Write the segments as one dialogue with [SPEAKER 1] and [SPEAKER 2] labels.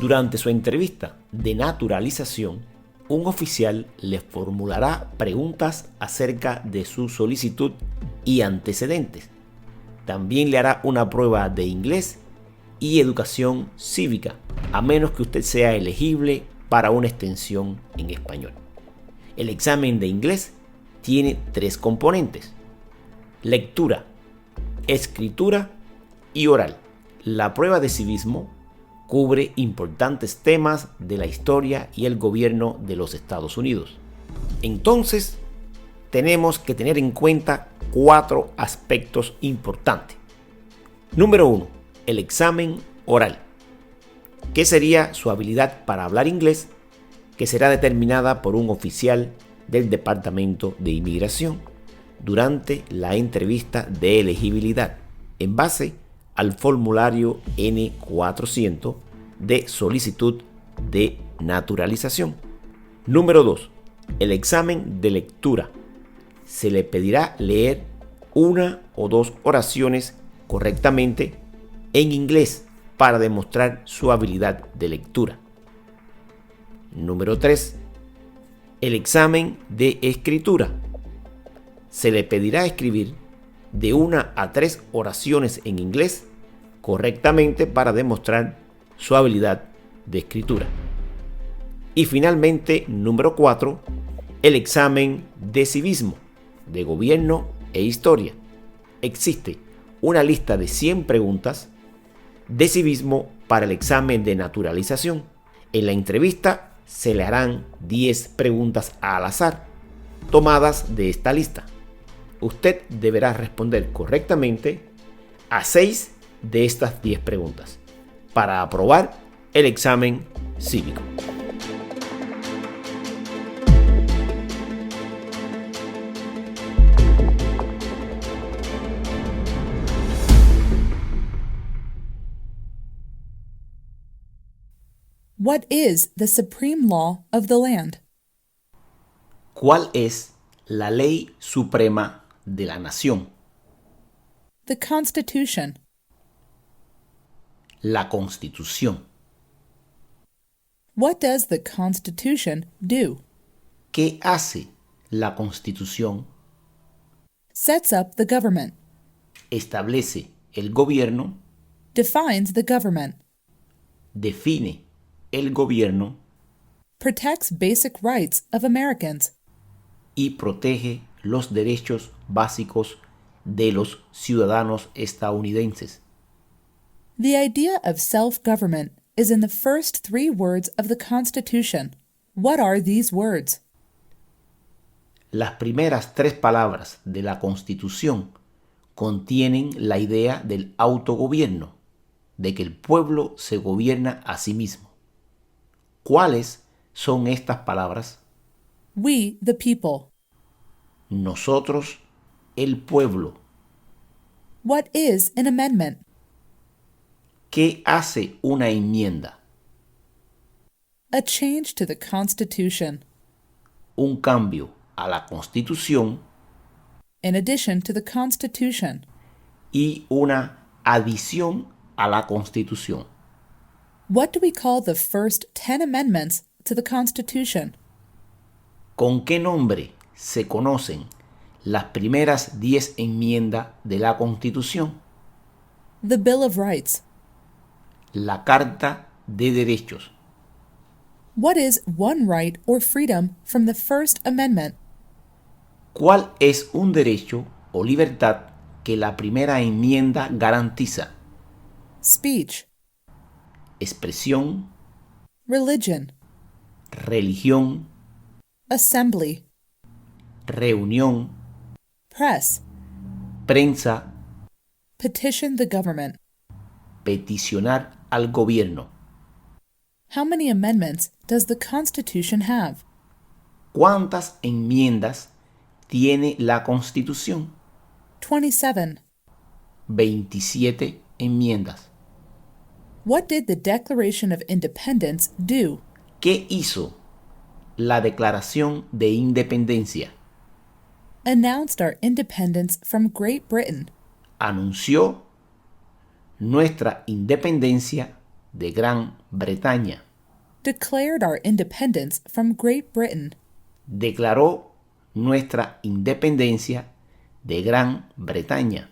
[SPEAKER 1] Durante su entrevista de naturalización, un oficial le formulará preguntas acerca de su solicitud y antecedentes. También le hará una prueba de inglés y educación cívica, a menos que usted sea elegible para una extensión en español. El examen de inglés tiene 3 componentes: lectura, escritura y oral. La prueba de civismo cubre importantes temas de la historia y el gobierno de los Estados Unidos. Entonces, tenemos que tener en cuenta 4 aspectos importantes. Número 1. El examen oral, que sería su habilidad para hablar inglés, que será determinada por un oficial del Departamento de Inmigración durante la entrevista de elegibilidad, en base al formulario N400 de solicitud de naturalización. Número 2. El examen de lectura. Se le pedirá leer 1 o 2 oraciones correctamente en inglés para demostrar su habilidad de lectura. Número 3. El examen de escritura. Se le pedirá escribir de 1 a 3 oraciones en inglés correctamente para demostrar su habilidad de escritura. Y finalmente, número 4, el examen de civismo, de gobierno e historia. Existe una lista de 100 preguntas de civismo para el examen de naturalización. En la entrevista se le harán 10 preguntas al azar, tomadas de esta lista. Usted deberá responder correctamente a 6 de estas 10 preguntas para aprobar el examen cívico.
[SPEAKER 2] What is the supreme law of the land?
[SPEAKER 1] ¿Cuál es la ley suprema de la nación?
[SPEAKER 2] The Constitution.
[SPEAKER 1] La Constitución.
[SPEAKER 2] What does the Constitution do?
[SPEAKER 1] ¿Qué hace la Constitución?
[SPEAKER 2] Sets up the government.
[SPEAKER 1] Establece el gobierno.
[SPEAKER 2] Defines the government.
[SPEAKER 1] Define el gobierno.
[SPEAKER 2] Protects basic rights of Americans.
[SPEAKER 1] Y protege los derechos básicos de los ciudadanos estadounidenses.
[SPEAKER 2] The idea of self-government is in the first 3 words of the Constitution. What are these words?
[SPEAKER 1] Las primeras 3 palabras de la Constitución contienen la idea del autogobierno, de que el pueblo se gobierna a sí mismo. ¿Cuáles son estas palabras?
[SPEAKER 2] We, the people.
[SPEAKER 1] Nosotros, el pueblo.
[SPEAKER 2] What is an amendment?
[SPEAKER 1] ¿Qué hace una enmienda?
[SPEAKER 2] A change to the Constitution.
[SPEAKER 1] Un cambio a la Constitución
[SPEAKER 2] In addition to the Constitution.
[SPEAKER 1] y una adición a la Constitución.
[SPEAKER 2] What do we call the first 10 amendments to the Constitution?
[SPEAKER 1] ¿Con qué nombre se conocen las primeras 10 enmiendas de la Constitución?
[SPEAKER 2] The Bill of Rights.
[SPEAKER 1] La Carta de Derechos.
[SPEAKER 2] What is one right or freedom from the First Amendment?
[SPEAKER 1] ¿Cuál es un derecho o libertad que la primera enmienda garantiza?
[SPEAKER 2] Speech.
[SPEAKER 1] Expresión,
[SPEAKER 2] Religion.
[SPEAKER 1] religión,
[SPEAKER 2] Assembly.
[SPEAKER 1] reunión,
[SPEAKER 2] Press.
[SPEAKER 1] prensa,
[SPEAKER 2] Petition the government.
[SPEAKER 1] peticionar al gobierno.
[SPEAKER 2] How many amendments does the Constitution have?
[SPEAKER 1] ¿Cuántas enmiendas tiene la Constitución?
[SPEAKER 2] 27.
[SPEAKER 1] 27 enmiendas.
[SPEAKER 2] What did the Declaration of Independence do?
[SPEAKER 1] ¿Qué hizo la Declaración de Independencia?
[SPEAKER 2] Announced our independence from Great Britain.
[SPEAKER 1] Anunció nuestra independencia de Gran Bretaña.
[SPEAKER 2] Declared our independence from Great Britain.
[SPEAKER 1] Declaró nuestra independencia de Gran Bretaña.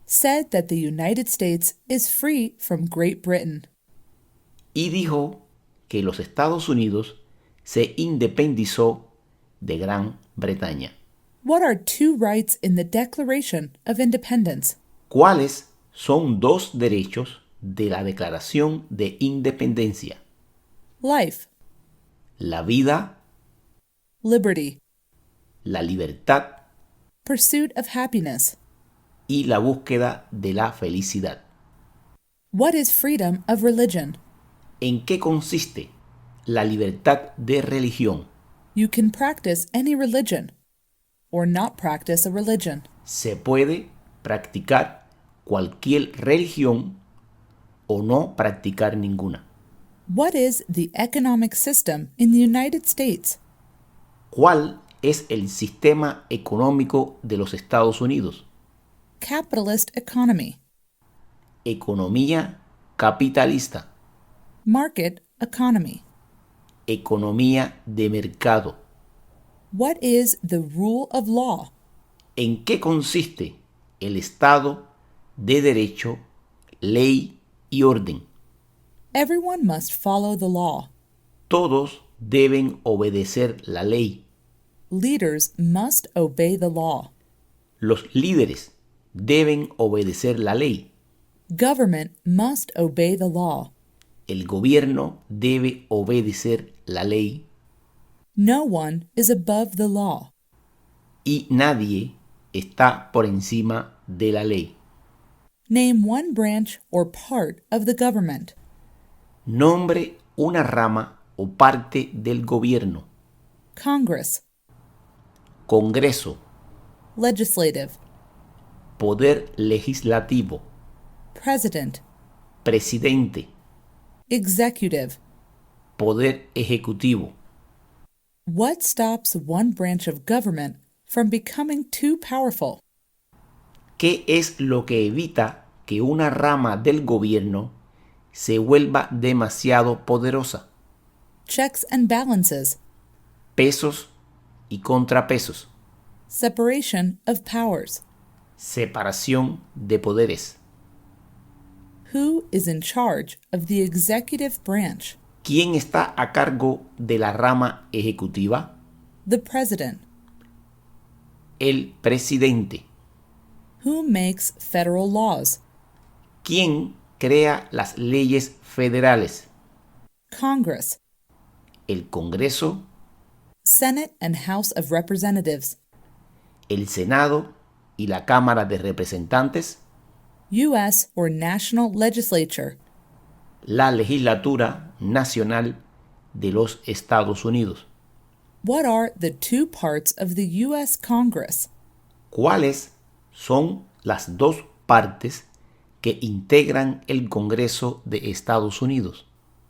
[SPEAKER 2] Said that the United States is free from Great Britain.
[SPEAKER 1] Y dijo que los Estados Unidos se independizó de Gran Bretaña.
[SPEAKER 2] What are two rights in the Declaration of Independence?
[SPEAKER 1] ¿Cuáles son dos derechos de la Declaración de Independencia?
[SPEAKER 2] Life,
[SPEAKER 1] La vida,
[SPEAKER 2] liberty,
[SPEAKER 1] la libertad
[SPEAKER 2] pursuit of happiness.
[SPEAKER 1] y la búsqueda de la felicidad.
[SPEAKER 2] What is freedom of religion?
[SPEAKER 1] ¿En qué consiste la libertad de religión?
[SPEAKER 2] You can practice any religion or not practice a religion.
[SPEAKER 1] Se puede practicar cualquier religión o no practicar ninguna.
[SPEAKER 2] What is the economic system in the United States?
[SPEAKER 1] ¿Cuál es el sistema económico de los Estados Unidos?
[SPEAKER 2] Capitalist economy,
[SPEAKER 1] Economía capitalista,
[SPEAKER 2] market economy.
[SPEAKER 1] economía de mercado.
[SPEAKER 2] What is the rule of law?
[SPEAKER 1] ¿En qué consiste el Estado de Derecho, ley y orden?
[SPEAKER 2] Everyone must follow the law.
[SPEAKER 1] Todos deben obedecer la ley.
[SPEAKER 2] Leaders must obey the law.
[SPEAKER 1] Los líderes deben obedecer la ley.
[SPEAKER 2] Government must obey the law.
[SPEAKER 1] El gobierno debe obedecer la ley
[SPEAKER 2] No one is above the law.
[SPEAKER 1] y nadie está por encima de la ley.
[SPEAKER 2] Name one branch or part of the government.
[SPEAKER 1] Nombre una rama o parte del gobierno.
[SPEAKER 2] Congress,
[SPEAKER 1] Congreso,
[SPEAKER 2] legislative,
[SPEAKER 1] poder legislativo,
[SPEAKER 2] president,
[SPEAKER 1] presidente,
[SPEAKER 2] executive.
[SPEAKER 1] poder ejecutivo.
[SPEAKER 2] What stops one branch of government from becoming too powerful?
[SPEAKER 1] ¿Qué es lo que evita que una rama del gobierno se vuelva demasiado poderosa?
[SPEAKER 2] Checks and balances,
[SPEAKER 1] Pesos y contrapesos.
[SPEAKER 2] separation of powers.
[SPEAKER 1] Separación de poderes.
[SPEAKER 2] Who is in charge of the executive branch?
[SPEAKER 1] ¿Quién está a cargo de la rama ejecutiva?
[SPEAKER 2] The president.
[SPEAKER 1] El presidente.
[SPEAKER 2] Who makes federal laws?
[SPEAKER 1] ¿Quién crea las leyes federales?
[SPEAKER 2] Congress,
[SPEAKER 1] El Congreso,
[SPEAKER 2] Senate and House of Representatives,
[SPEAKER 1] el Senado y la Cámara de Representantes,
[SPEAKER 2] U.S. or national legislature.
[SPEAKER 1] la legislatura nacional de los Estados Unidos.
[SPEAKER 2] What are the two parts of the U.S. Congress?
[SPEAKER 1] ¿Cuáles son las dos partes que integran el Congreso de Estados Unidos?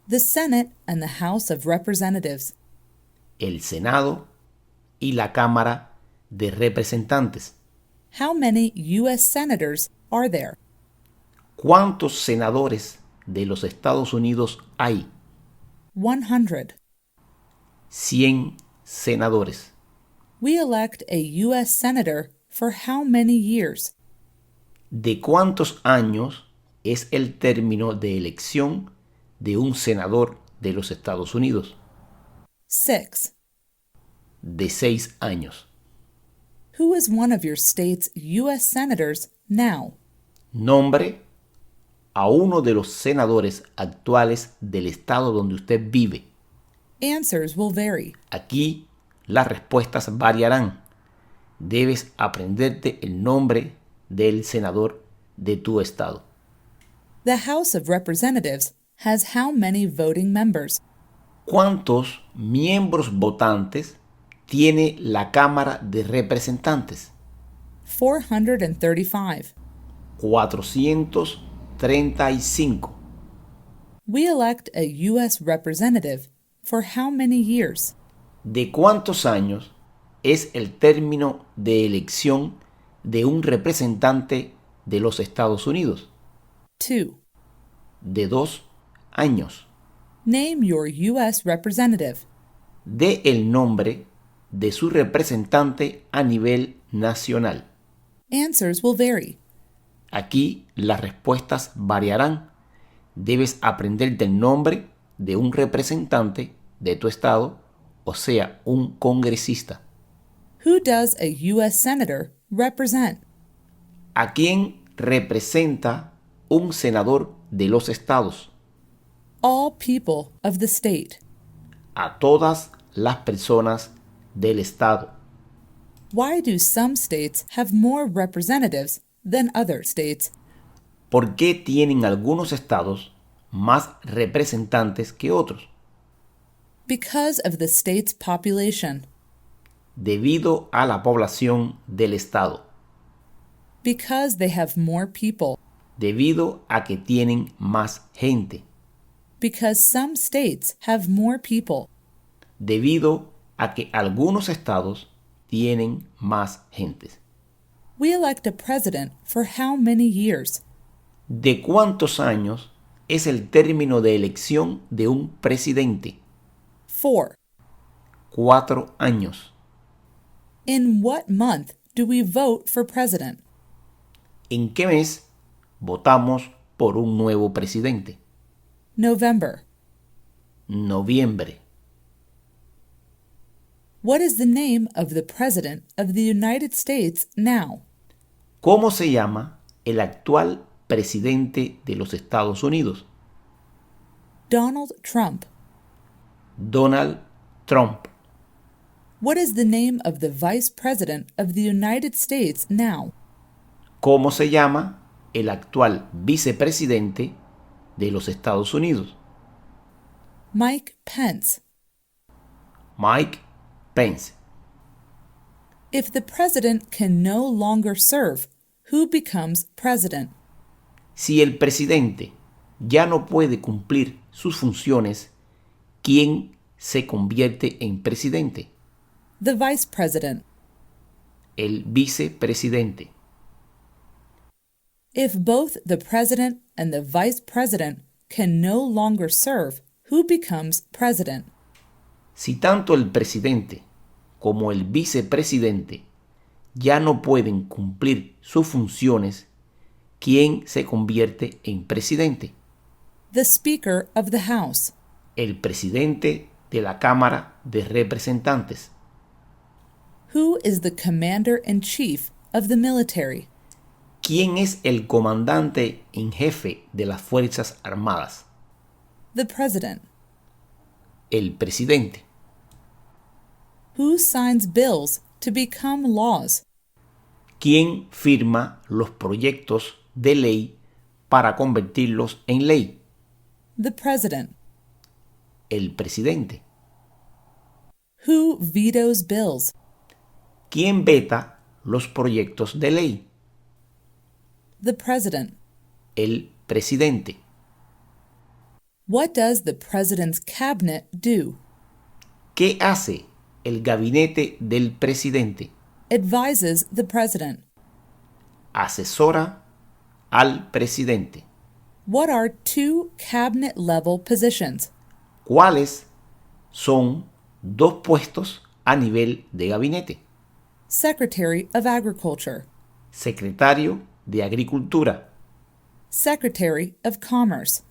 [SPEAKER 2] The Senate and the House of Representatives.
[SPEAKER 1] El Senado y la Cámara de Representantes.
[SPEAKER 2] How many U.S. senators are there?
[SPEAKER 1] ¿Cuántos senadores de los Estados Unidos hay?
[SPEAKER 2] 100.
[SPEAKER 1] 100 senadores.
[SPEAKER 2] We elect a U.S. senator for how many years?
[SPEAKER 1] ¿De cuántos años es el término de elección de un senador de los Estados Unidos?
[SPEAKER 2] 6.
[SPEAKER 1] De 6 años.
[SPEAKER 2] Who is one of your state's U.S. senators now?
[SPEAKER 1] Nombre a uno de los senadores actuales del estado donde usted vive.
[SPEAKER 2] Answers will vary.
[SPEAKER 1] Aquí las respuestas variarán. Debes aprenderte el nombre del senador de tu estado.
[SPEAKER 2] The House of Representatives has how many voting members?
[SPEAKER 1] ¿Cuántos miembros votantes tiene la Cámara de Representantes?
[SPEAKER 2] 435.
[SPEAKER 1] 435.
[SPEAKER 2] We elect a U.S. representative for how many years?
[SPEAKER 1] ¿De cuántos años es el término de elección de un representante de los Estados Unidos?
[SPEAKER 2] 2.
[SPEAKER 1] De 2 años.
[SPEAKER 2] Name your U.S. representative.
[SPEAKER 1] Dé el nombre de su representante a nivel nacional.
[SPEAKER 2] Answers will vary.
[SPEAKER 1] Aquí las respuestas variarán. Debes aprenderte el nombre de un representante de tu estado, o sea, un congresista.
[SPEAKER 2] Who does a U.S. senator represent?
[SPEAKER 1] ¿A quién representa un senador de los estados?
[SPEAKER 2] All people of the state.
[SPEAKER 1] A todas las personas del estado.
[SPEAKER 2] Why do some states have more representatives than other states?
[SPEAKER 1] ¿Por qué tienen algunos estados más representantes que otros?
[SPEAKER 2] Because of the state's population.
[SPEAKER 1] Debido a la población del estado.
[SPEAKER 2] Because they have more people.
[SPEAKER 1] Debido a que tienen más gente.
[SPEAKER 2] Because some states have more people.
[SPEAKER 1] Debido a que algunos estados tienen más gentes.
[SPEAKER 2] We elect a president for how many years?
[SPEAKER 1] ¿De cuántos años es el término de elección de un presidente?
[SPEAKER 2] 4.
[SPEAKER 1] 4 años.
[SPEAKER 2] In what month do we vote for president?
[SPEAKER 1] ¿En qué mes votamos por un nuevo presidente?
[SPEAKER 2] November.
[SPEAKER 1] Noviembre.
[SPEAKER 2] What is the name of the President of the United States now?
[SPEAKER 1] ¿Cómo se llama el actual presidente de los Estados Unidos?
[SPEAKER 2] Donald Trump.
[SPEAKER 1] Donald Trump.
[SPEAKER 2] What is the name of the Vice President of the United States now?
[SPEAKER 1] ¿Cómo se llama el actual vicepresidente de los Estados Unidos?
[SPEAKER 2] Mike Pence.
[SPEAKER 1] Mike Pence.
[SPEAKER 2] If the president can no longer serve, who becomes president?
[SPEAKER 1] Si el presidente ya no puede cumplir sus funciones, ¿quién se convierte en presidente?
[SPEAKER 2] The vice president.
[SPEAKER 1] El vicepresidente.
[SPEAKER 2] If both the president and the vice president can no longer serve, who becomes president?
[SPEAKER 1] Si tanto el presidente como el vicepresidente ya no pueden cumplir sus funciones, ¿quién se convierte en presidente?
[SPEAKER 2] The Speaker of the House.
[SPEAKER 1] El presidente de la Cámara de Representantes.
[SPEAKER 2] Who is the commander-in-chief of the military?
[SPEAKER 1] ¿Quién es el comandante en jefe de las Fuerzas Armadas?
[SPEAKER 2] The president.
[SPEAKER 1] El presidente.
[SPEAKER 2] Who signs bills to become laws?
[SPEAKER 1] ¿Quién firma los proyectos de ley para convertirlos en ley?
[SPEAKER 2] The president.
[SPEAKER 1] El presidente.
[SPEAKER 2] Who vetoes bills?
[SPEAKER 1] ¿Quién veta los proyectos de ley?
[SPEAKER 2] The president.
[SPEAKER 1] El presidente.
[SPEAKER 2] What does the president's cabinet do?
[SPEAKER 1] ¿Qué hace el gabinete del presidente?
[SPEAKER 2] Advises the president.
[SPEAKER 1] Asesora al presidente.
[SPEAKER 2] What are two cabinet-level positions?
[SPEAKER 1] ¿Cuáles son dos puestos a nivel de gabinete?
[SPEAKER 2] Secretary of Agriculture.
[SPEAKER 1] Secretario de Agricultura.
[SPEAKER 2] Secretary of Commerce.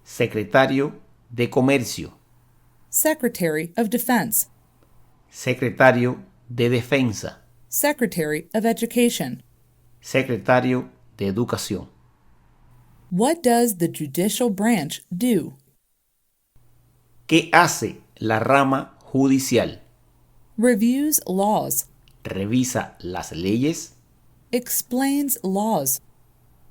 [SPEAKER 1] Secretario de Comercio.
[SPEAKER 2] Secretary of Defense.
[SPEAKER 1] Secretario de Defensa.
[SPEAKER 2] Secretary of Education.
[SPEAKER 1] Secretario de Educación.
[SPEAKER 2] What does the judicial branch do?
[SPEAKER 1] ¿Qué hace la rama judicial?
[SPEAKER 2] Reviews laws.
[SPEAKER 1] Revisa las leyes.
[SPEAKER 2] Explains laws.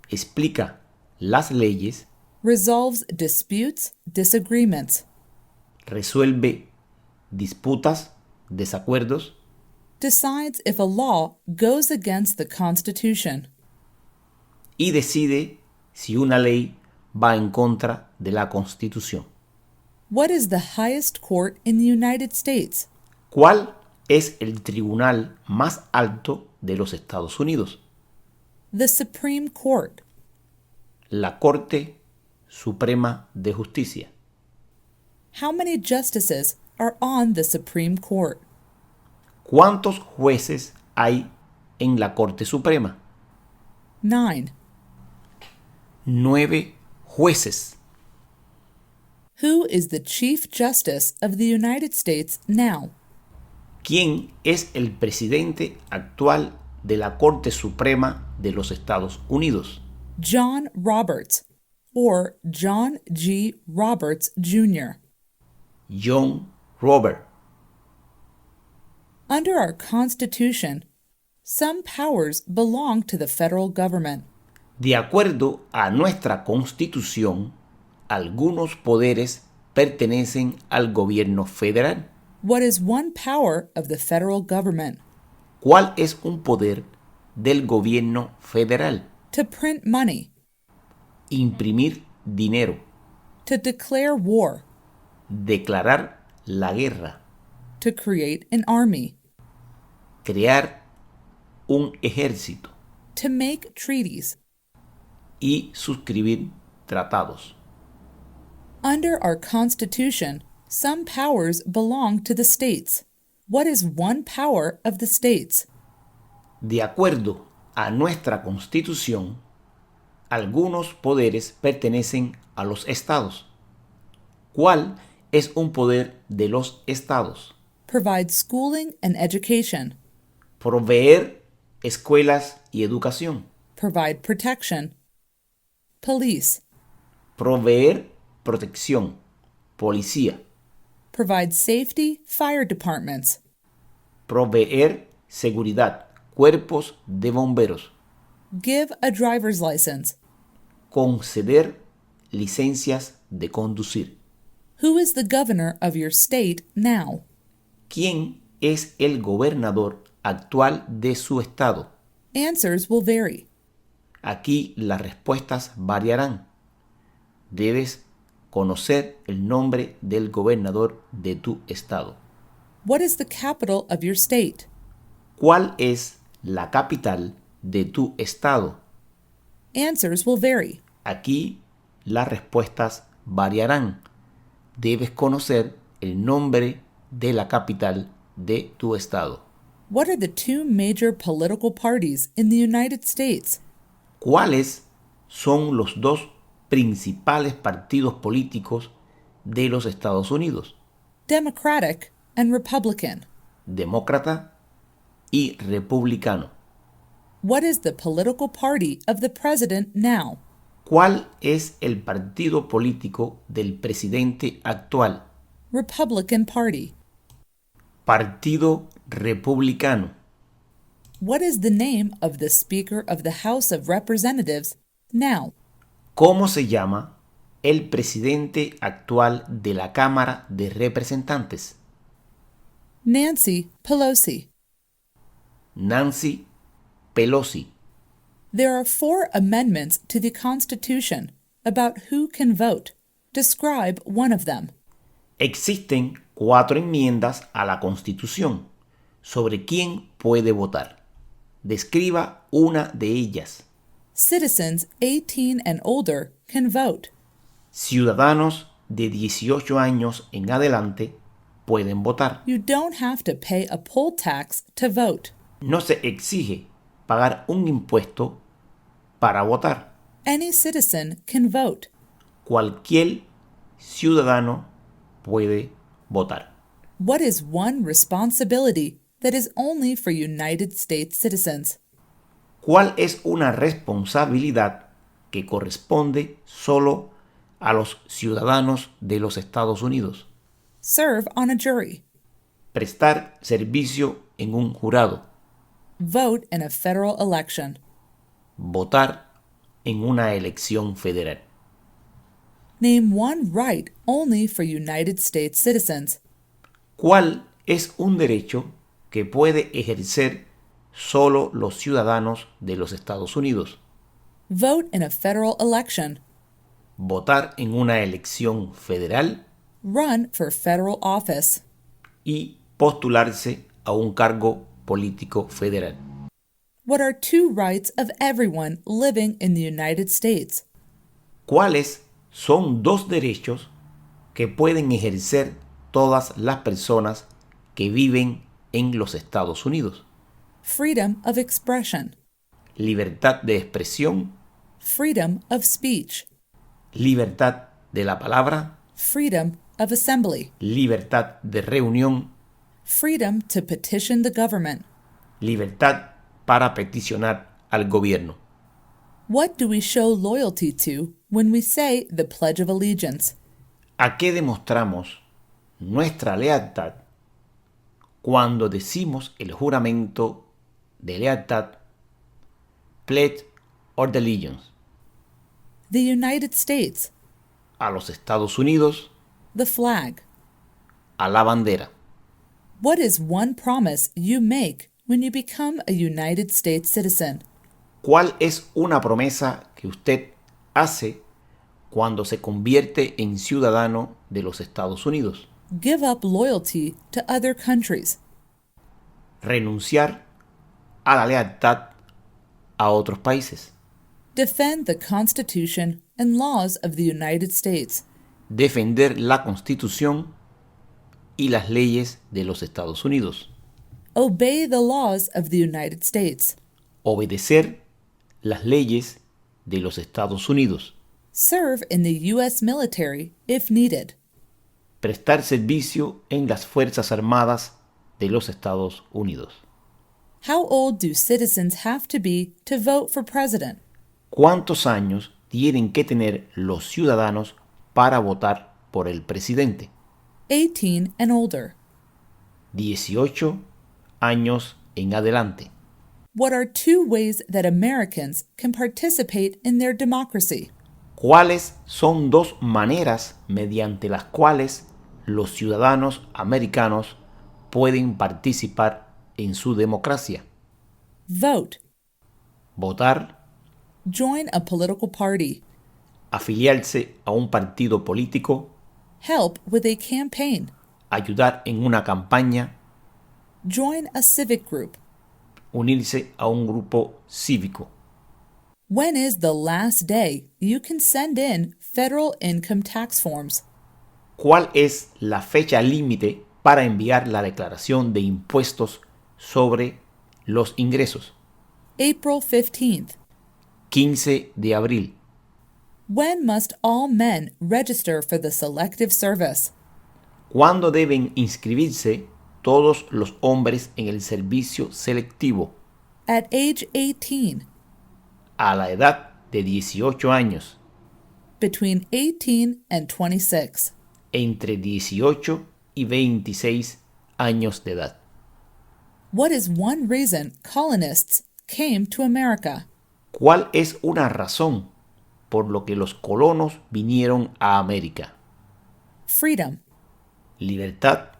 [SPEAKER 1] Explica las leyes.
[SPEAKER 2] Resolves disputes, disagreements.
[SPEAKER 1] Resuelve disputas, desacuerdos.
[SPEAKER 2] Decides if a law goes against the Constitution.
[SPEAKER 1] Y decide si una ley va en contra de la Constitución.
[SPEAKER 2] What is the highest court in the United States?
[SPEAKER 1] ¿Cuál es el tribunal más alto de los Estados Unidos?
[SPEAKER 2] The Supreme Court.
[SPEAKER 1] La Corte Suprema de Justicia?
[SPEAKER 2] How many justices are on the Supreme Court?
[SPEAKER 1] ¿Cuántos jueces hay en la Corte Suprema?
[SPEAKER 2] 9.
[SPEAKER 1] 9 jueces.
[SPEAKER 2] Who is the Chief Justice of the United States now?
[SPEAKER 1] ¿Quién es el presidente actual de la Corte Suprema de los Estados Unidos?
[SPEAKER 2] John Roberts, or John G. Roberts Jr.
[SPEAKER 1] John Robert.
[SPEAKER 2] Under our Constitution, some powers belong to the federal government.
[SPEAKER 1] De acuerdo a nuestra Constitución, algunos poderes pertenecen al gobierno federal.
[SPEAKER 2] What is one power of the federal government?
[SPEAKER 1] ¿Cuál es un poder del gobierno federal?
[SPEAKER 2] To print money,
[SPEAKER 1] Imprimir dinero,
[SPEAKER 2] to declare war,
[SPEAKER 1] declarar la guerra,
[SPEAKER 2] to create an army,
[SPEAKER 1] crear un ejército
[SPEAKER 2] to make treaties.
[SPEAKER 1] y suscribir tratados.
[SPEAKER 2] Under our Constitution, some powers belong to the states. What is one power of the states?
[SPEAKER 1] De acuerdo a nuestra Constitución, algunos poderes pertenecen a los estados. ¿Cuál es un poder de los estados?
[SPEAKER 2] Provide schooling and education,
[SPEAKER 1] Proveer escuelas y educación.
[SPEAKER 2] provide protection. Police,
[SPEAKER 1] Proveer protección. Policía.
[SPEAKER 2] provide safety, fire departments.
[SPEAKER 1] Proveer seguridad. Cuerpos de bomberos.
[SPEAKER 2] Give a driver's license.
[SPEAKER 1] Conceder licencias de conducir.
[SPEAKER 2] Who is the governor of your state now?
[SPEAKER 1] ¿Quién es el gobernador actual de su estado?
[SPEAKER 2] Answers will vary.
[SPEAKER 1] Aquí las respuestas variarán. Debes conocer el nombre del gobernador de tu estado.
[SPEAKER 2] What is the capital of your state?
[SPEAKER 1] ¿Cuál es la capital de tu estado?
[SPEAKER 2] Answers will vary.
[SPEAKER 1] Aquí las respuestas variarán. Debes conocer el nombre de la capital de tu estado.
[SPEAKER 2] What are the two major political parties in the United States?
[SPEAKER 1] ¿Cuáles son los dos principales partidos políticos de los Estados Unidos?
[SPEAKER 2] Democratic and Republican.
[SPEAKER 1] Demócrata y republicano.
[SPEAKER 2] What is the political party of the president now?
[SPEAKER 1] ¿Cuál es el partido político del presidente actual?
[SPEAKER 2] Republican Party.
[SPEAKER 1] Partido Republicano.
[SPEAKER 2] What is the name of the Speaker of the House of Representatives now?
[SPEAKER 1] ¿Cómo se llama el presidente actual de la Cámara de Representantes?
[SPEAKER 2] Nancy Pelosi.
[SPEAKER 1] Nancy Pelosi.
[SPEAKER 2] There are 4 amendments to the Constitution about who can vote. Describe one of them.
[SPEAKER 1] Existen 4 enmiendas a la Constitución sobre quién puede votar. Describa una de ellas.
[SPEAKER 2] Citizens 18 and older can vote.
[SPEAKER 1] Ciudadanos de 18 años en adelante pueden votar.
[SPEAKER 2] You don't have to pay a poll tax to vote.
[SPEAKER 1] No se exige pagar un impuesto para votar.
[SPEAKER 2] Any citizen can vote.
[SPEAKER 1] Cualquier ciudadano puede votar.
[SPEAKER 2] What is one responsibility that is only for United States citizens?
[SPEAKER 1] ¿Cuál es una responsabilidad que corresponde solo a los ciudadanos de los Estados Unidos?
[SPEAKER 2] Serve on a jury.
[SPEAKER 1] Prestar servicio en un jurado.
[SPEAKER 2] Vote in a federal election.
[SPEAKER 1] Votar en una elección federal.
[SPEAKER 2] Name one right only for United States citizens.
[SPEAKER 1] ¿Cuál es un derecho que puede ejercer solo los ciudadanos de los Estados Unidos?
[SPEAKER 2] Vote in a federal election.
[SPEAKER 1] Votar en una elección federal
[SPEAKER 2] Run for federal office.
[SPEAKER 1] y postularse a un cargo político federal.
[SPEAKER 2] What are 2 rights of everyone living in the United States?
[SPEAKER 1] ¿Cuáles son dos derechos que pueden ejercer todas las personas que viven en los Estados Unidos.
[SPEAKER 2] Freedom of expression.
[SPEAKER 1] Libertad de expresión,
[SPEAKER 2] Freedom of speech.
[SPEAKER 1] libertad de la palabra,
[SPEAKER 2] Freedom of assembly.
[SPEAKER 1] libertad de reunión,
[SPEAKER 2] Freedom to petition the government.
[SPEAKER 1] libertad para peticionar al gobierno.
[SPEAKER 2] What do we show loyalty to when we say the Pledge of Allegiance?
[SPEAKER 1] ¿A qué demostramos nuestra lealtad cuando decimos el juramento de lealtad, Pledge of Allegiance,
[SPEAKER 2] The United States.
[SPEAKER 1] a los Estados Unidos,
[SPEAKER 2] The flag.
[SPEAKER 1] a la bandera?
[SPEAKER 2] What is one promise you make when you become a United States citizen?
[SPEAKER 1] ¿Cuál es una promesa que usted hace cuando se convierte en ciudadano de los Estados Unidos?
[SPEAKER 2] Give up loyalty to other countries.
[SPEAKER 1] Renunciar a la lealtad a otros países.
[SPEAKER 2] Defend the Constitution and laws of the United States.
[SPEAKER 1] Defender la Constitución y las leyes de los Estados Unidos.
[SPEAKER 2] Obey the laws of the United States.
[SPEAKER 1] Obedecer las leyes de los Estados Unidos.
[SPEAKER 2] Serve in the U.S. military if needed.
[SPEAKER 1] Prestar servicio en las Fuerzas Armadas de los Estados Unidos.
[SPEAKER 2] How old do citizens have to be to vote for president?
[SPEAKER 1] ¿Cuántos años tienen que tener los ciudadanos para votar por el presidente?
[SPEAKER 2] 18 and older.
[SPEAKER 1] 18 años en adelante.
[SPEAKER 2] What are two ways that Americans can participate in their democracy?
[SPEAKER 1] ¿Cuáles son dos maneras mediante las cuales los ciudadanos americanos pueden participar en su democracia?
[SPEAKER 2] Vote.
[SPEAKER 1] Votar,
[SPEAKER 2] Join a political party.
[SPEAKER 1] afiliarse a un partido político,
[SPEAKER 2] Help with a campaign.
[SPEAKER 1] ayudar en una campaña,
[SPEAKER 2] Join a civic group.
[SPEAKER 1] unirse a un grupo cívico.
[SPEAKER 2] When is the last day you can send in federal income tax forms?
[SPEAKER 1] ¿Cuál es la fecha límite para enviar la declaración de impuestos sobre los ingresos?
[SPEAKER 2] April 15th.
[SPEAKER 1] 15 de abril.
[SPEAKER 2] When must all men register for the Selective Service?
[SPEAKER 1] ¿Cuándo deben inscribirse todos los hombres en el servicio selectivo?
[SPEAKER 2] At age 18.
[SPEAKER 1] A la edad de 18 años.
[SPEAKER 2] Between 18 and 26.
[SPEAKER 1] Entre 18 y 26 años de edad.
[SPEAKER 2] What is one reason colonists came to America?
[SPEAKER 1] ¿Cuál es una razón por lo que los colonos vinieron a América?
[SPEAKER 2] Freedom.
[SPEAKER 1] Libertad,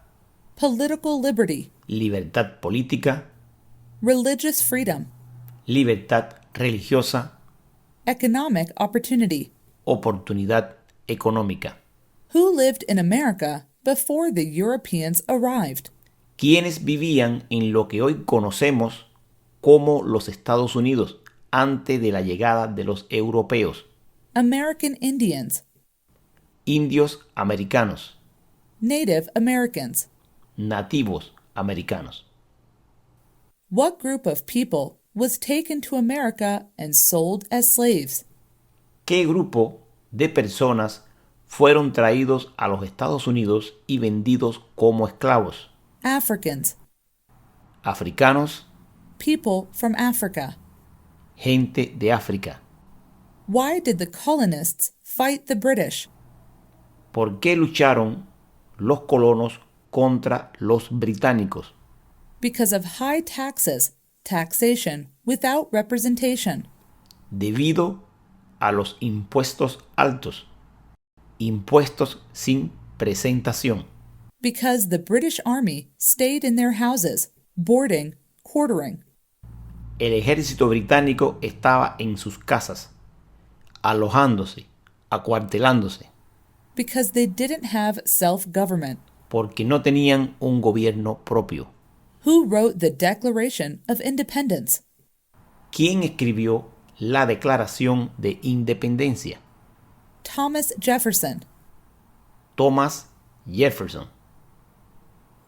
[SPEAKER 2] Political liberty.
[SPEAKER 1] libertad política,
[SPEAKER 2] Religious freedom.
[SPEAKER 1] libertad religiosa,
[SPEAKER 2] Economic opportunity.
[SPEAKER 1] oportunidad económica.
[SPEAKER 2] Who lived in America before the Europeans arrived?
[SPEAKER 1] ¿Quiénes vivían en lo que hoy conocemos como los Estados Unidos antes de la llegada de los europeos?
[SPEAKER 2] American Indians.
[SPEAKER 1] Indios americanos,
[SPEAKER 2] Native Americans.
[SPEAKER 1] nativos americanos.
[SPEAKER 2] What group of people was taken to America and sold as slaves?
[SPEAKER 1] ¿Qué grupo de personas fueron traídos a los Estados Unidos y vendidos como esclavos?
[SPEAKER 2] Africans.
[SPEAKER 1] Africanos,
[SPEAKER 2] People from Africa.
[SPEAKER 1] gente de África.
[SPEAKER 2] Why did the colonists fight the British?
[SPEAKER 1] ¿Por qué lucharon los colonos contra los británicos?
[SPEAKER 2] Because of high taxes, taxation without representation.
[SPEAKER 1] Debido a los impuestos altos, impuestos sin presentación.
[SPEAKER 2] Because the British Army stayed in their houses, boarding, quartering.
[SPEAKER 1] El ejército británico estaba en sus casas, alojándose, acuartelándose,
[SPEAKER 2] Because they didn't have self-government.
[SPEAKER 1] porque no tenían un gobierno propio.
[SPEAKER 2] Who wrote the Declaration of Independence?
[SPEAKER 1] ¿Quién escribió la Declaración de Independencia?
[SPEAKER 2] Thomas Jefferson.
[SPEAKER 1] Thomas Jefferson.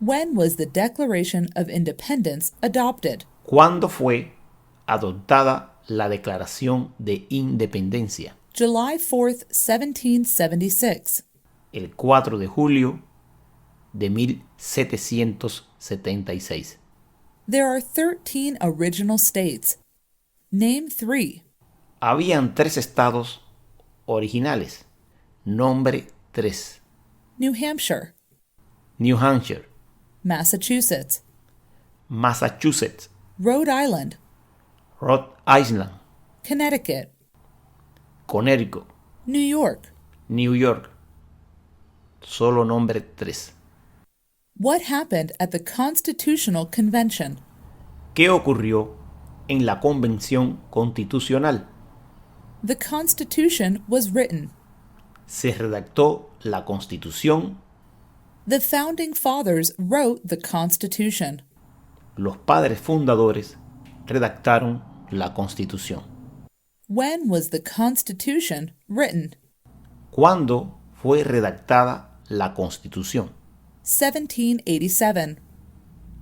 [SPEAKER 2] When was the Declaration of Independence adopted?
[SPEAKER 1] ¿Cuándo fue adoptada la Declaración de Independencia?
[SPEAKER 2] July 4th, 1776.
[SPEAKER 1] El 4 de julio de 1776.
[SPEAKER 2] There are 13 original states. Name 3.
[SPEAKER 1] Habían 3 estados originales. Nombre 3.
[SPEAKER 2] New Hampshire,
[SPEAKER 1] New Hampshire,
[SPEAKER 2] Massachusetts,
[SPEAKER 1] Massachusetts,
[SPEAKER 2] Rhode Island,
[SPEAKER 1] Rhode Island,
[SPEAKER 2] Connecticut,
[SPEAKER 1] Connecticut,
[SPEAKER 2] New York.
[SPEAKER 1] New York. Solo nombre 3.
[SPEAKER 2] What happened at the Constitutional Convention?
[SPEAKER 1] ¿Qué ocurrió en la Convención Constitucional?
[SPEAKER 2] The Constitution was written.
[SPEAKER 1] Se redactó la Constitución.
[SPEAKER 2] The Founding Fathers wrote the Constitution.
[SPEAKER 1] Los padres fundadores redactaron la Constitución.
[SPEAKER 2] When was the Constitution written?
[SPEAKER 1] ¿Cuándo fue redactada la Constitución?
[SPEAKER 2] 1787.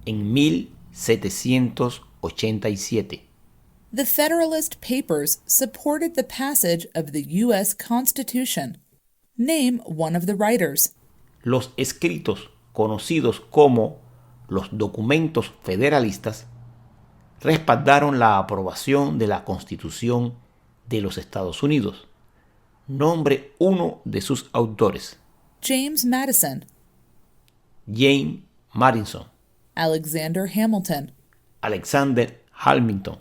[SPEAKER 1] En 1787.
[SPEAKER 2] The Federalist Papers supported the passage of the U.S. Constitution. Name one of the writers.
[SPEAKER 1] Los escritos, conocidos como los documentos federalistas, respaldaron la aprobación de la Constitución de los Estados Unidos. Nombre uno de sus autores.
[SPEAKER 2] James Madison,
[SPEAKER 1] James Madison,
[SPEAKER 2] Alexander Hamilton,
[SPEAKER 1] Alexander Hamilton,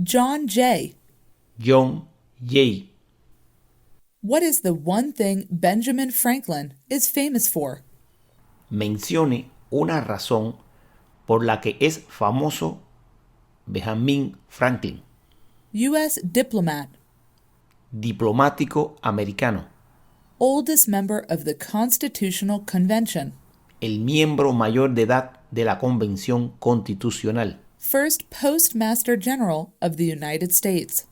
[SPEAKER 2] John Jay.
[SPEAKER 1] John Jay.
[SPEAKER 2] What is the one thing Benjamin Franklin is famous for?
[SPEAKER 1] Mencione una razón por la que es famoso Benjamin Franklin.
[SPEAKER 2] U.S. diplomat,
[SPEAKER 1] Diplomático americano.
[SPEAKER 2] oldest member of the Constitutional Convention,
[SPEAKER 1] El miembro mayor de edad de la Convención Constitucional.
[SPEAKER 2] first Postmaster General of the United States,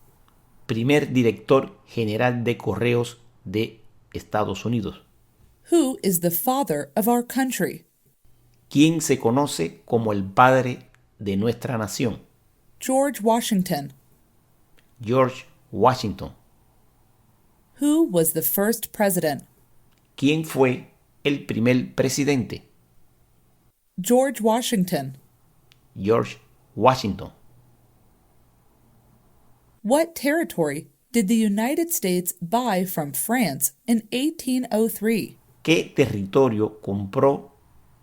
[SPEAKER 1] Primer director general de correos de Estados Unidos.
[SPEAKER 2] who is the father of our country,
[SPEAKER 1] Quien se conoce como el padre de nuestra nación.
[SPEAKER 2] George Washington,
[SPEAKER 1] George Washington.
[SPEAKER 2] who was the first president,
[SPEAKER 1] ¿Quién fue el primer presidente?
[SPEAKER 2] George Washington.
[SPEAKER 1] George Washington.
[SPEAKER 2] What territory did the United States buy from France in 1803?
[SPEAKER 1] ¿Qué territorio compró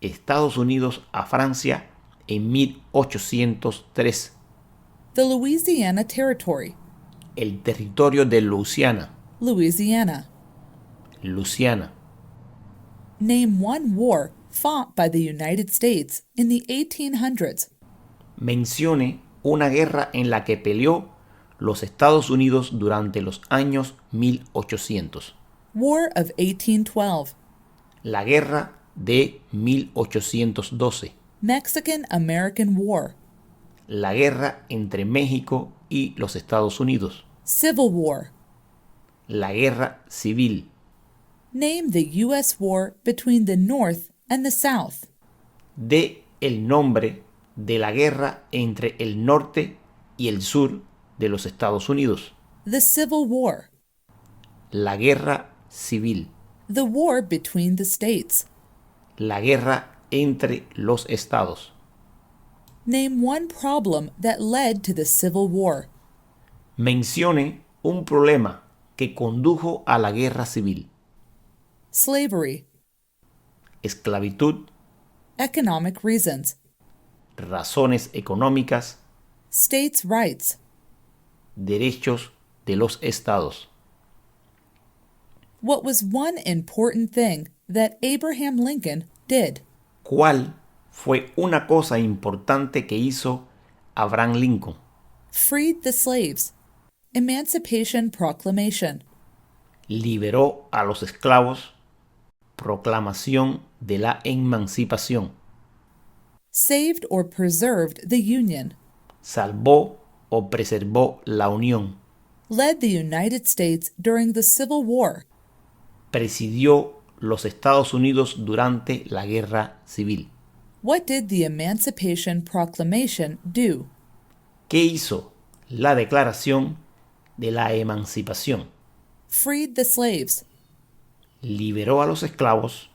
[SPEAKER 1] Estados Unidos a Francia en 1803?
[SPEAKER 2] The Louisiana Territory,
[SPEAKER 1] El territorio de Luisiana.
[SPEAKER 2] Louisiana.
[SPEAKER 1] Luisiana.
[SPEAKER 2] Name one war fought by the United States in the 1800s.
[SPEAKER 1] Mencione una guerra en la que peleó los Estados Unidos durante los años 1800.
[SPEAKER 2] War of 1812.
[SPEAKER 1] La guerra de 1812.
[SPEAKER 2] Mexican-American War.
[SPEAKER 1] La guerra entre México y los Estados Unidos.
[SPEAKER 2] Civil War.
[SPEAKER 1] La guerra civil.
[SPEAKER 2] Name the U.S. war between the North and the South.
[SPEAKER 1] De el nombre de la guerra entre el norte y el sur de los Estados Unidos.
[SPEAKER 2] The Civil War.
[SPEAKER 1] La guerra civil.
[SPEAKER 2] The war between the states.
[SPEAKER 1] La guerra entre los estados.
[SPEAKER 2] Name one problem that led to the Civil War.
[SPEAKER 1] Mencione un problema que condujo a la guerra civil.
[SPEAKER 2] Slavery.
[SPEAKER 1] Esclavitud,
[SPEAKER 2] Economic reasons.
[SPEAKER 1] razones económicas,
[SPEAKER 2] States' rights.
[SPEAKER 1] derechos de los estados.
[SPEAKER 2] What was one important thing that Abraham Lincoln did?
[SPEAKER 1] ¿Cuál fue una cosa importante que hizo Abraham Lincoln?
[SPEAKER 2] Freed the slaves. Emancipation Proclamation.
[SPEAKER 1] Liberó a los esclavos. Proclamación de la emancipación.
[SPEAKER 2] Saved or preserved the Union.
[SPEAKER 1] Salvó o preservó la unión.
[SPEAKER 2] Led the United States during the Civil War.
[SPEAKER 1] presidió los Estados Unidos durante la Guerra Civil?
[SPEAKER 2] What did the Emancipation Proclamation do?
[SPEAKER 1] ¿Qué hizo la Declaración de la Emancipación?
[SPEAKER 2] Freed the slaves.
[SPEAKER 1] Liberó a los esclavos.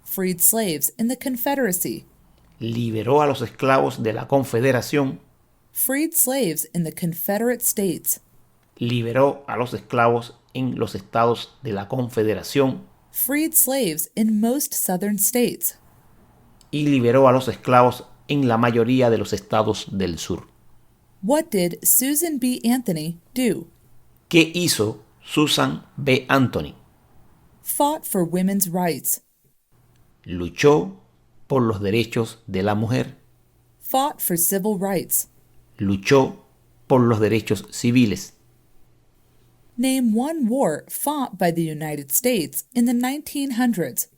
[SPEAKER 2] Freed slaves in the Confederacy.
[SPEAKER 1] Liberó a los esclavos de la Confederación.
[SPEAKER 2] Freed slaves in the Confederate States.
[SPEAKER 1] Liberó a los esclavos en los estados de la Confederación.
[SPEAKER 2] Freed slaves in most southern states.
[SPEAKER 1] Y liberó a los esclavos en la mayoría de los estados del sur.
[SPEAKER 2] What did Susan B. Anthony do?
[SPEAKER 1] ¿Qué hizo Susan B. Anthony?
[SPEAKER 2] Fought for women's rights.
[SPEAKER 1] Luchó por los derechos de la mujer.
[SPEAKER 2] Fought for civil rights.
[SPEAKER 1] Luchó por los derechos civiles.
[SPEAKER 2] Name one war fought by the United States in the 1900s.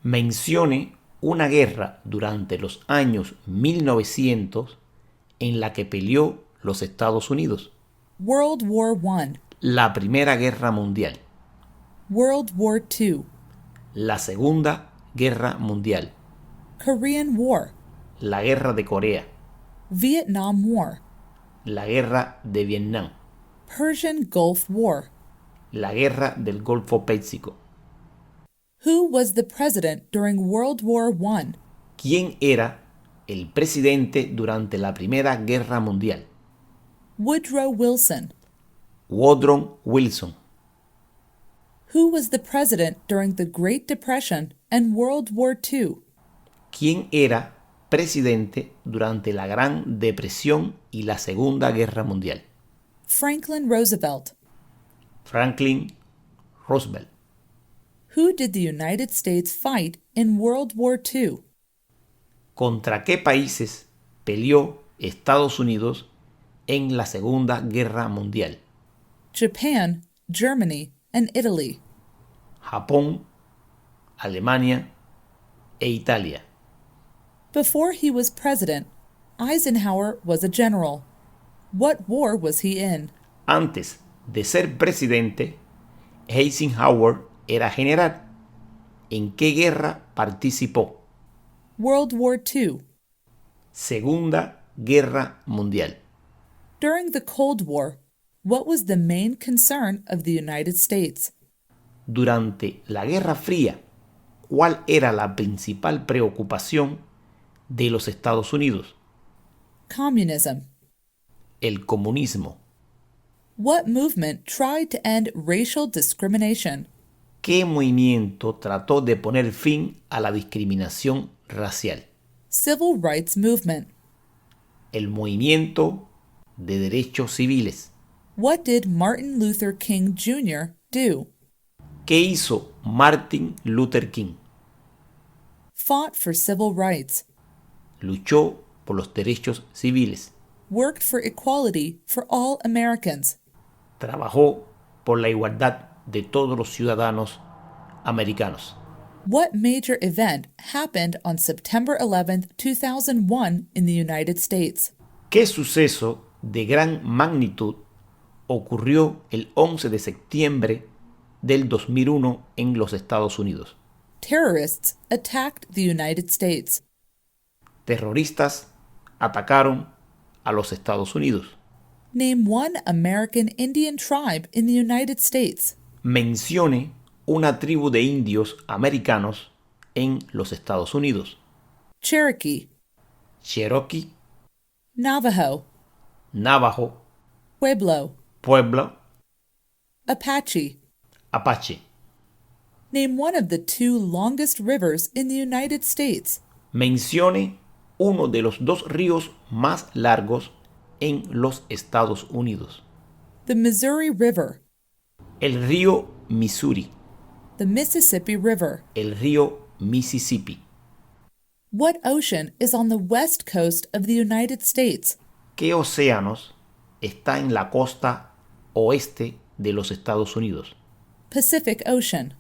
[SPEAKER 1] Mencione una guerra durante los años 1900 en la que peleó los Estados Unidos.
[SPEAKER 2] World War I.
[SPEAKER 1] La Primera Guerra Mundial.
[SPEAKER 2] World War II.
[SPEAKER 1] La Segunda Guerra Mundial.
[SPEAKER 2] Korean War.
[SPEAKER 1] La Guerra de Corea.
[SPEAKER 2] Vietnam War.
[SPEAKER 1] La Guerra de Vietnam.
[SPEAKER 2] Persian Gulf War.
[SPEAKER 1] La Guerra del Golfo Pérsico.
[SPEAKER 2] Who was the president during World War I?
[SPEAKER 1] ¿Quién era el presidente durante la Primera Guerra Mundial?
[SPEAKER 2] Woodrow Wilson.
[SPEAKER 1] Woodrow Wilson.
[SPEAKER 2] Who was the president during the Great Depression and World War II?
[SPEAKER 1] ¿Quién era presidente durante la Gran Depresión y la Segunda Guerra Mundial?
[SPEAKER 2] Franklin Roosevelt.
[SPEAKER 1] Franklin Roosevelt.
[SPEAKER 2] Who did the United States fight in World War II?
[SPEAKER 1] ¿Contra qué países peleó Estados Unidos en la Segunda Guerra Mundial?
[SPEAKER 2] Japan, Germany, and Italy.
[SPEAKER 1] Japón, Alemania e Italia.
[SPEAKER 2] Before he was president, Eisenhower was a general. What war was he in?
[SPEAKER 1] Antes de ser presidente, Eisenhower era general. ¿En qué guerra participó?
[SPEAKER 2] World War II.
[SPEAKER 1] Segunda Guerra Mundial.
[SPEAKER 2] During the Cold War, what was the main concern of the United States?
[SPEAKER 1] Durante la Guerra Fría, ¿cuál era la principal preocupación de los Estados Unidos?
[SPEAKER 2] Communism.
[SPEAKER 1] El comunismo.
[SPEAKER 2] What movement tried to end racial discrimination?
[SPEAKER 1] ¿Qué movimiento trató de poner fin a la discriminación racial?
[SPEAKER 2] Civil Rights Movement.
[SPEAKER 1] El movimiento de derechos civiles.
[SPEAKER 2] What did Martin Luther King Jr. do?
[SPEAKER 1] ¿Qué hizo Martin Luther King?
[SPEAKER 2] Fought for civil rights.
[SPEAKER 1] Luchó por los derechos civiles.
[SPEAKER 2] Worked for equality for all Americans.
[SPEAKER 1] Trabajó por la igualdad de todos los ciudadanos americanos.
[SPEAKER 2] What major event happened on September 11, 2001 in the United States?
[SPEAKER 1] ¿Qué suceso de gran magnitud ocurrió el 11 de septiembre del 2001 en los Estados Unidos?
[SPEAKER 2] Terrorists attacked the United States.
[SPEAKER 1] Terroristas atacaron a los Estados Unidos.
[SPEAKER 2] Name one American Indian tribe in the United States.
[SPEAKER 1] Mencione una tribu de indios americanos en los Estados Unidos.
[SPEAKER 2] Cherokee.
[SPEAKER 1] Cherokee.
[SPEAKER 2] Navajo.
[SPEAKER 1] Navajo.
[SPEAKER 2] Pueblo.
[SPEAKER 1] Pueblo.
[SPEAKER 2] Apache.
[SPEAKER 1] Apache.
[SPEAKER 2] Name one of the two longest rivers in the United States.
[SPEAKER 1] Mencione uno de los dos ríos más largos en los Estados Unidos.
[SPEAKER 2] The Missouri River.
[SPEAKER 1] El río Missouri.
[SPEAKER 2] The Mississippi River.
[SPEAKER 1] El río Mississippi.
[SPEAKER 2] What ocean is on the west coast of the United States?
[SPEAKER 1] ¿Qué océanos está en la costa oeste de los Estados Unidos?
[SPEAKER 2] Pacific Ocean.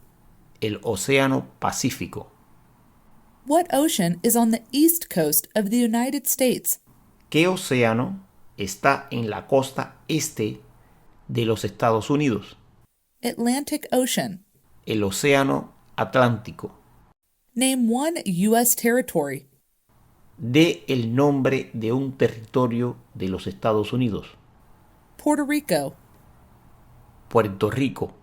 [SPEAKER 1] El Océano Pacífico.
[SPEAKER 2] What ocean is on the east coast of the United States?
[SPEAKER 1] ¿Qué océano está en la costa este de los Estados Unidos?
[SPEAKER 2] Atlantic Ocean.
[SPEAKER 1] el Océano Atlántico.
[SPEAKER 2] Name one U.S. territory.
[SPEAKER 1] Dé el nombre de un territorio de los Estados Unidos.
[SPEAKER 2] Puerto Rico.
[SPEAKER 1] Puerto Rico.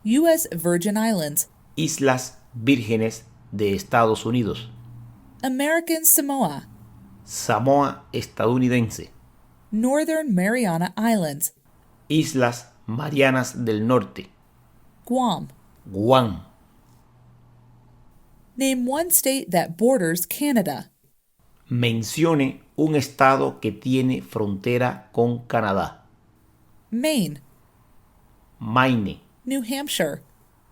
[SPEAKER 2] U.S. Virgin Islands.
[SPEAKER 1] Islas Vírgenes de Estados Unidos.
[SPEAKER 2] American Samoa.
[SPEAKER 1] Samoa estadounidense.
[SPEAKER 2] Northern Mariana Islands.
[SPEAKER 1] Islas Marianas del Norte.
[SPEAKER 2] Guam.
[SPEAKER 1] Guam.
[SPEAKER 2] Name one state that borders Canada.
[SPEAKER 1] Mencione un estado que tiene frontera con Canadá.
[SPEAKER 2] Maine.
[SPEAKER 1] Maine.
[SPEAKER 2] New Hampshire.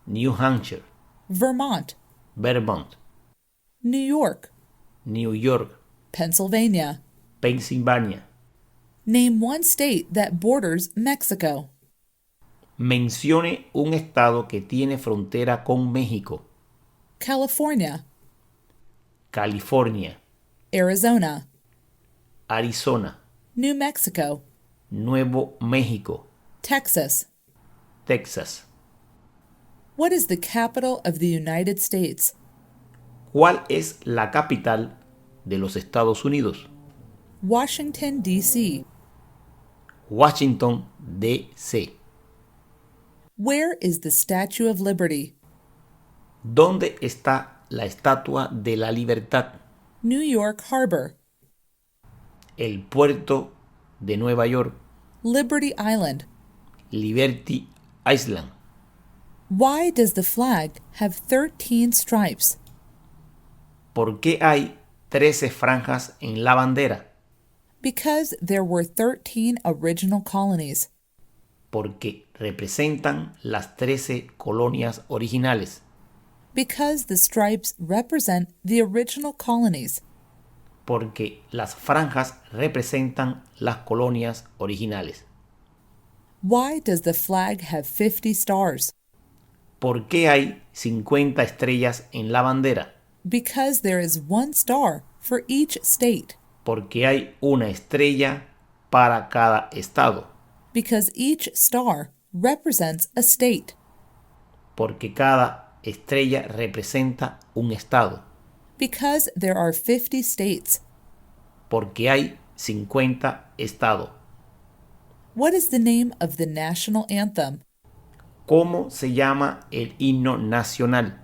[SPEAKER 1] New Hampshire.
[SPEAKER 2] Vermont.
[SPEAKER 1] Vermont.
[SPEAKER 2] New York.
[SPEAKER 1] New York.
[SPEAKER 2] Pennsylvania.
[SPEAKER 1] Pensilvania.
[SPEAKER 2] Name one state that borders Mexico.
[SPEAKER 1] Mencione un estado que tiene frontera con México.
[SPEAKER 2] California.
[SPEAKER 1] California.
[SPEAKER 2] Arizona.
[SPEAKER 1] Arizona.
[SPEAKER 2] New Mexico.
[SPEAKER 1] Nuevo México.
[SPEAKER 2] Texas.
[SPEAKER 1] Texas.
[SPEAKER 2] What is the capital of the United States?
[SPEAKER 1] ¿Cuál es la capital de los Estados Unidos?
[SPEAKER 2] Washington, D.C.
[SPEAKER 1] Washington, D.C.
[SPEAKER 2] Where is the Statue of Liberty?
[SPEAKER 1] ¿Dónde está la Estatua de la Libertad?
[SPEAKER 2] New York Harbor.
[SPEAKER 1] El puerto de Nueva York.
[SPEAKER 2] Liberty Island.
[SPEAKER 1] Liberty Island.
[SPEAKER 2] Why does the flag have 13 stripes?
[SPEAKER 1] ¿Por qué hay 13 franjas en la bandera?
[SPEAKER 2] Because there were 13 original colonies.
[SPEAKER 1] Porque representan las 13 colonias originales.
[SPEAKER 2] Because the stripes represent the original colonies.
[SPEAKER 1] Porque las franjas representan las colonias originales.
[SPEAKER 2] Why does the flag have 50 stars?
[SPEAKER 1] ¿Por qué hay 50 estrellas en la bandera?
[SPEAKER 2] Because there is one star for each state.
[SPEAKER 1] Porque hay una estrella para cada estado.
[SPEAKER 2] Because each star represents a state.
[SPEAKER 1] Porque cada estrella representa un estado.
[SPEAKER 2] Because there are 50 states.
[SPEAKER 1] Porque hay 50 estados.
[SPEAKER 2] What is the name of the national anthem?
[SPEAKER 1] ¿Cómo se llama el himno nacional?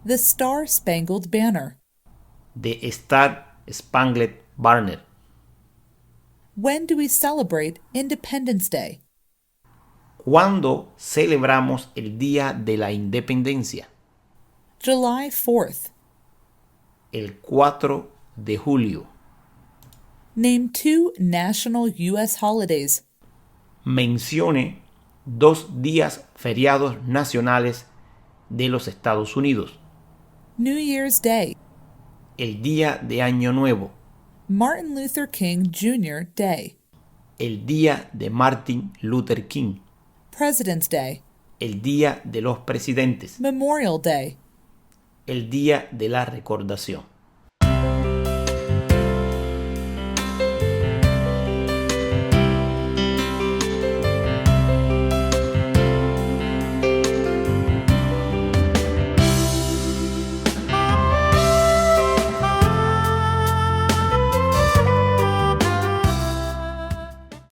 [SPEAKER 2] The Star Spangled Banner.
[SPEAKER 1] The Star Spangled Banner.
[SPEAKER 2] When do we celebrate Independence Day?
[SPEAKER 1] ¿Cuándo celebramos el Día de la Independencia?
[SPEAKER 2] July 4th.
[SPEAKER 1] El 4 de julio.
[SPEAKER 2] Name two national U.S. holidays.
[SPEAKER 1] Mencione 2 días feriados nacionales de los Estados Unidos.
[SPEAKER 2] New Year's Day.
[SPEAKER 1] El Día de Año Nuevo.
[SPEAKER 2] Martin Luther King Jr. Day.
[SPEAKER 1] El Día de Martin Luther King.
[SPEAKER 2] President's Day.
[SPEAKER 1] El Día de los Presidentes.
[SPEAKER 2] Memorial Day.
[SPEAKER 1] El Día de la Recordación.